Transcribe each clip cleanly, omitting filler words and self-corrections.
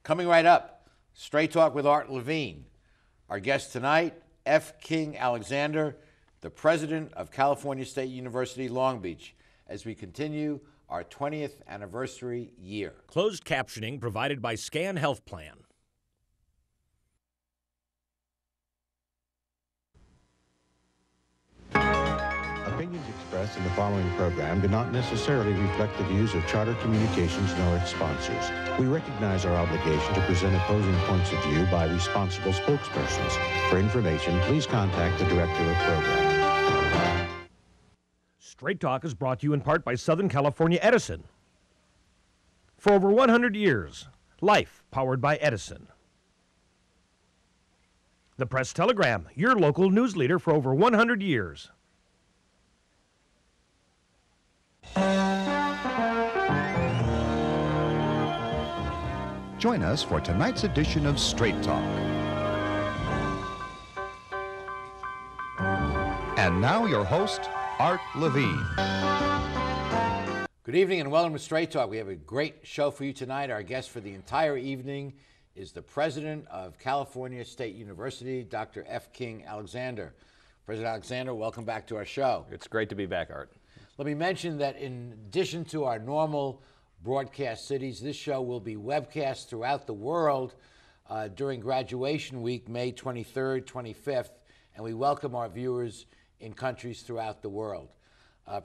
Coming right up, Straight Talk with Art Levine. Our guest tonight, F.King Alexander, the president of California State University, Long Beach, as we continue our 20th anniversary year. Closed captioning provided by Scan Health Plan. Opinions expressed in the following program do not necessarily reflect the views of Charter Communications nor its sponsors. We recognize our obligation to present opposing points of view by responsible spokespersons. For information, please contact the director of program. Straight Talk is brought to you in part by Southern California Edison. For over 100 years, life powered by Edison. The Press Telegram, your local news leader for over 100 years. Join us for tonight's edition of Straight Talk. And now your host, Art Levine. Good evening and welcome to Straight Talk. We have a great show for you tonight. Our guest for the entire evening is the president of California State University, Dr. F.King Alexander. President Alexander, welcome back to our show. It's great to be back, Art. Let me mention that in addition to our normal broadcast cities, this show will be webcast throughout the world during graduation week, May 23rd, 25th, and we welcome our viewers in countries throughout the world.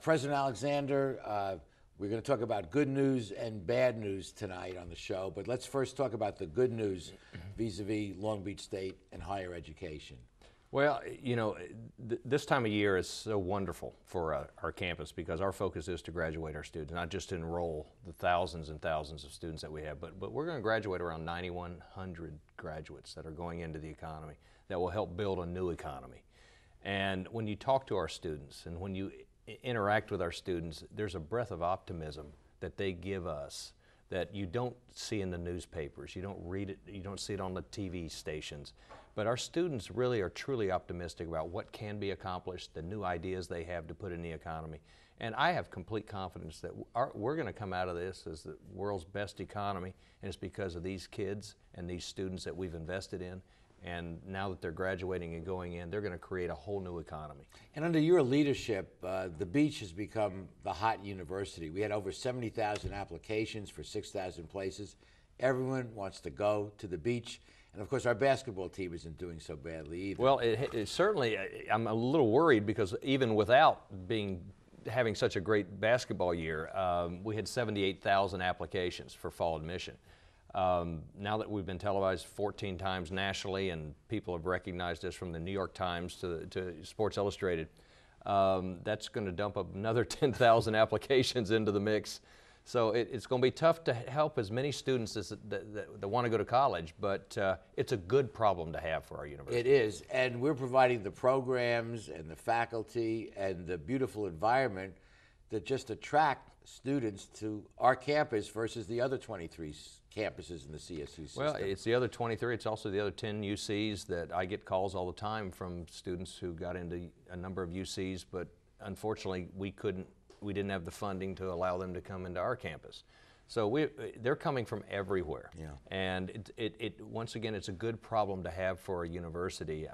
President Alexander, we're going to talk about good news and bad news tonight on the show, but let's first talk about the good news vis-a-vis Long Beach State and higher education. Well, you know, this time of year is so wonderful for our campus because our focus is to graduate our students, not just to enroll the thousands and thousands of students that we have, but we're going to graduate around 9,100 graduates that are going into the economy that will help build a new economy. And when you talk to our students and when you interact with our students, there's a breath of optimism that they give us that you don't see in the newspapers, you don't read it, you don't see it on the TV stations. But our students really are truly optimistic about what can be accomplished, the new ideas they have to put in the economy. And I have complete confidence that we're going to come out of this as the world's best economy, and it's because of these kids and these students that we've invested in. And now that they're graduating and going in, they're going to create a whole new economy. And under your leadership, the beach has become the hot university. We had over 70,000 applications for 6,000 places. Everyone wants to go to the beach. And of course, our basketball team isn't doing so badly either. Well, it certainly, I'm a little worried because even without having such a great basketball year, we had 78,000 applications for fall admission. Now that we've been televised 14 times nationally and people have recognized us from the New York Times to Sports Illustrated, that's going to dump up another 10,000 applications into the mix. So it's going to be tough to help as many students that want to go to college, but it's a good problem to have for our university. It is, and we're providing the programs and the faculty and the beautiful environment that just attract students to our campus versus the other 23 campuses in the CSU system. Well, it's the other 23. It's also the other 10 UCs that I get calls all the time from students who got into a number of UCs, but unfortunately we didn't have the funding to allow them to come into our campus. So they're coming from everywhere. Yeah. And once again, it's a good problem to have for a university.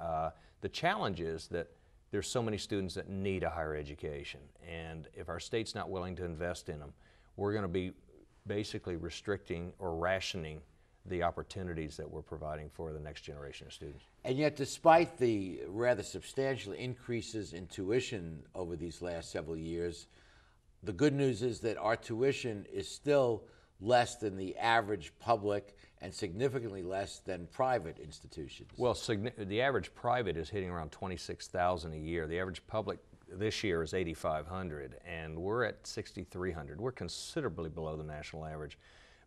The challenge is that there's so many students that need a higher education, and if our state's not willing to invest in them, we're going to be basically restricting or rationing the opportunities that we're providing for the next generation of students. And yet, despite the rather substantial increases in tuition over these last several years, the good news is that our tuition is still less than the average public and significantly less than private institutions. Well, the average private is hitting around $26,000 a year. The average public this year is $8,500, and we're at $6,300. We're considerably below the national average.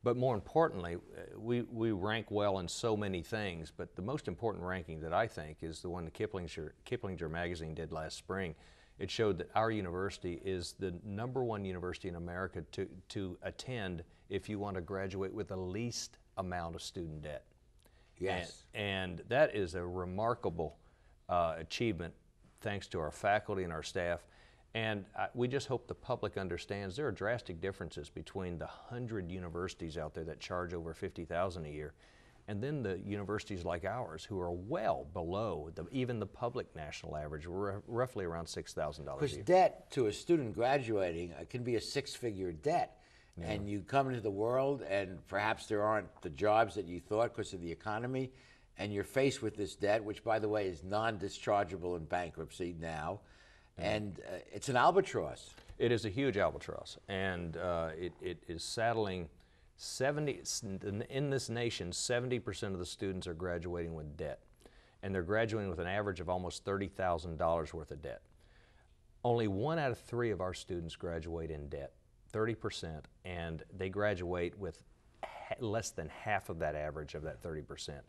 But more importantly, we rank well in so many things, but the most important ranking that I think is the one that Kiplinger magazine did last spring. It showed that our university is the #1 university in America to attend if you want to graduate with the least amount of student debt. Yes. And that is a remarkable achievement thanks to our faculty and our staff. And we just hope the public understands there are drastic differences between the 100 universities out there that charge over $50,000 a year, and then the universities like ours who are well below even the public national average. We're roughly around $6,000 a Because year. debt to a student graduating can be a six-figure debt. Yeah. And you come into the world and perhaps there aren't the jobs that you thought because of the economy, and you're faced with this debt, which, by the way, is non-dischargeable in bankruptcy now. And it's an albatross. It is a huge albatross, and it is saddling 70, in this nation, 70% of the students are graduating with debt, and they're graduating with an average of almost $30,000 worth of debt. Only 1 out of 3 of our students graduate in debt, 30%, and they graduate with less than half of that average of that 30%.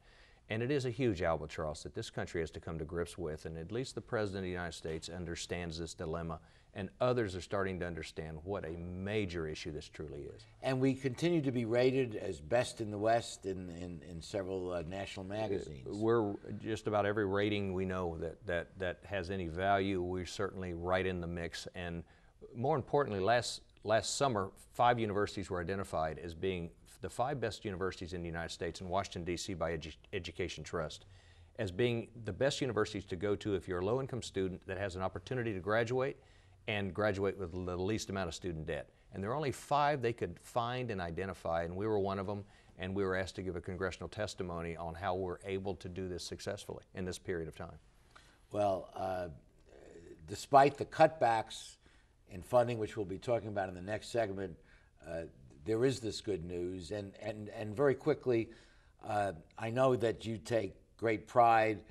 And it is a huge albatross that this country has to come to grips with, and at least the President of the United States understands this dilemma, and others are starting to understand what a major issue this truly is. And we continue to be rated as best in the West in several national magazines. We're just about every rating we know that has any value, we're certainly right in the mix. And more importantly, last summer, 5 universities were identified as being the 5 best universities in the United States in Washington, D.C. by Education Trust, as being the best universities to go to if you're a low-income student that has an opportunity to graduate and graduate with the least amount of student debt. And there are only 5 they could find and identify, and we were one of them, and we were asked to give a congressional testimony on how we're able to do this successfully in this period of time. Well, despite the cutbacks in funding, which we'll be talking about in the next segment, there is this good news, and very quickly, I know that you take great pride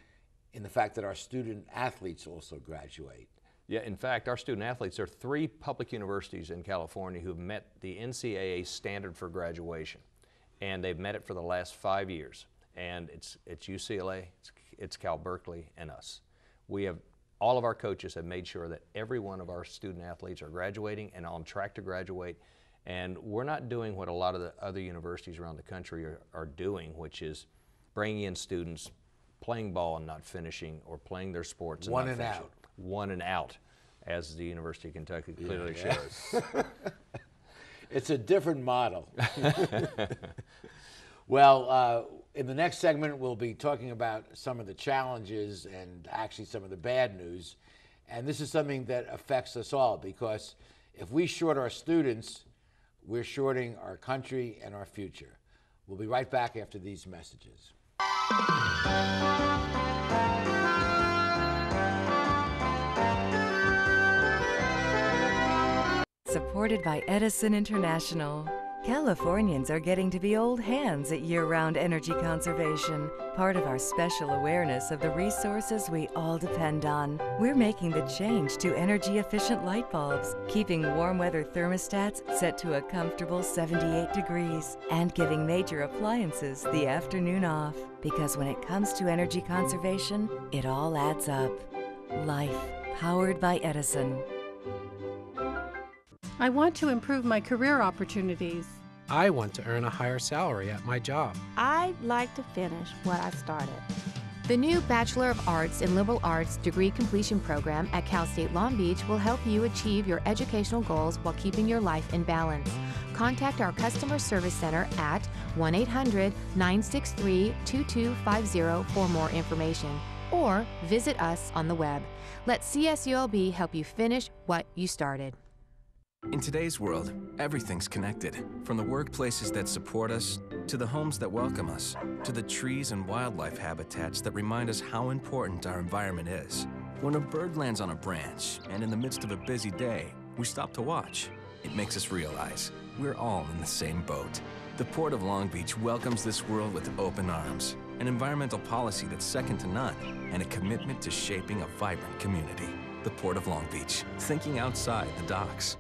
in the fact that our student athletes also graduate. Yeah, in fact, our student athletes, there are 3 public universities in California who've met the NCAA standard for graduation, and they've met it for the last 5 years. And it's UCLA, it's Cal Berkeley, and us. All of our coaches have made sure that every one of our student athletes are graduating and on track to graduate. And we're not doing what a lot of the other universities around the country are doing, which is bringing in students, playing ball and not finishing, or playing their sports and not finishing. One and out. One and out, as the University of Kentucky clearly shows. It's a different model. Well, in the next segment, we'll be talking about some of the challenges and actually some of the bad news. And this is something that affects us all, because if we short our students, we're shorting our country and our future. We'll be right back after these messages. Supported by Edison International. Californians are getting to be old hands at year-round energy conservation, part of our special awareness of the resources we all depend on. We're making the change to energy-efficient light bulbs, keeping warm weather thermostats set to a comfortable 78 degrees, and giving major appliances the afternoon off. Because when it comes to energy conservation, it all adds up. Life, powered by Edison. I want to improve my career opportunities. I want to earn a higher salary at my job. I'd like to finish what I started. The new Bachelor of Arts in Liberal Arts degree completion program at Cal State Long Beach will help you achieve your educational goals while keeping your life in balance. Contact our customer service center at 1-800-963-2250 for more information, or visit us on the web. Let CSULB help you finish what you started. In today's world, everything's connected. From the workplaces that support us, to the homes that welcome us, to the trees and wildlife habitats that remind us how important our environment is. When a bird lands on a branch, and in the midst of a busy day, we stop to watch, it makes us realize we're all in the same boat. The Port of Long Beach welcomes this world with open arms, an environmental policy that's second to none, and a commitment to shaping a vibrant community. The Port of Long Beach, thinking outside the docks.